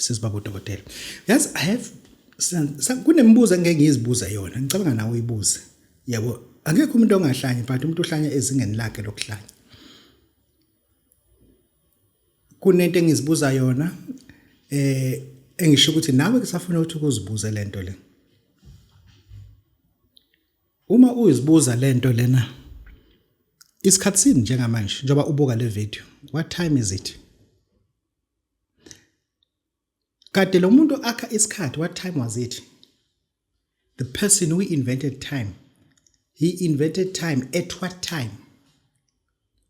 sesibaba udokotela. Yazi I have kunembuzo engeke ngizibuza yona ngicabanga nawe uyibuze yabo angekho umuntu ongahlanya but umuntu ohlanya ezingeni lakhe lokuhlanya. Kunento engizibuza yona engisho ukuthi nawe kusafuna ukuthi ukuzibuza lento le. Uma uzibuza lento lena isikhathi sini njengamanje njengoba ubuka le video, what time is it? Kade lo muntu akha isikhathi, what time was it? The person who invented time, he invented time at what time?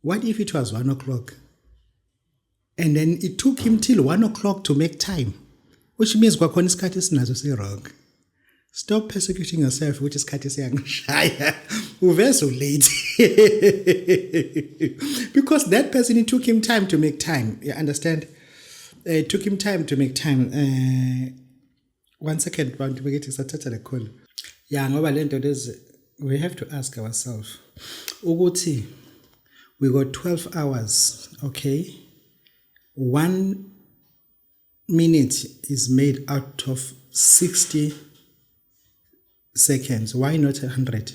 What if it was 1 o'clock? And then it took him till 1 o'clock to make time, which means kwakhona isikhathi esinazo si-wrong. Stop persecuting yourself, which is isikhathi siyangishaya. Uve so late. Because that person, it took him time to make time. You understand? It took him time to make time. 1 second, want to make it a call. Yeah, ngoba lento lezi, we have to ask ourselves. Ukuthi, we got 12 hours, okay? 1 minute is made out of 60 seconds. Why not 100?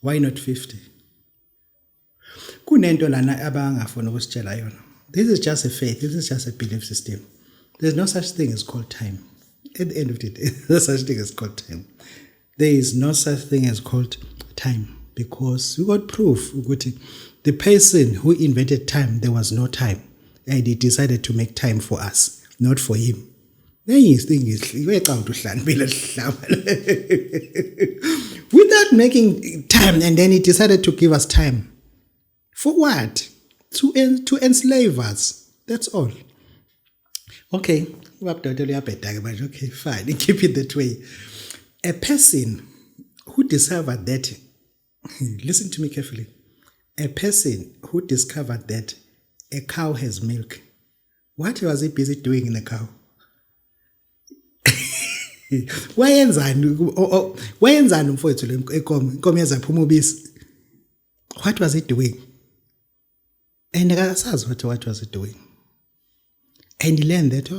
Why not 50? Kunento lana abangafuna ukusitshela yona. This is just a faith. This is just a belief system. There's no such thing as called time. At the end of the day, there's no such thing as called time. There is no such thing as called time because we got proof. The person who invented time, there was no time. And he decided to make time for us, not for him. Without making time, and then he decided to give us time. For what? To enslave us. That's all. Okay. Okay, fine. Keep it that way. A person who discovered that, listen to me carefully. A person who discovered that a cow has milk, what was he busy doing in the cow? Wayenzani mfowethu le inkomo yazaphuma ubisi? What was he doing? And akasazi what was he doing? And he learned that,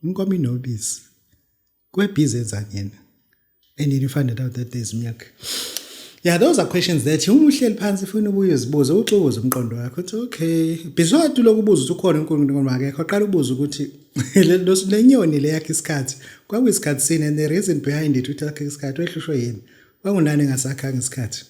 inkomo inobisi. Kwebhizi enzani yena? And then you find out that there's milk. Yeah, those are questions that uma uhleli phansi ufuna ubuye uzibuze uxuze umqondo wakho uthi okay bizwatu lokubuza ukuthi ukhona uNkulunkulu akekho qala ubuza ukuthi le nyoni le yakhe isikhathi kwakuyisikhathi sini and the reason behind it ukuthi akhe isikhathi wehlushwe yini wangunani ngasakhanga isikhathi.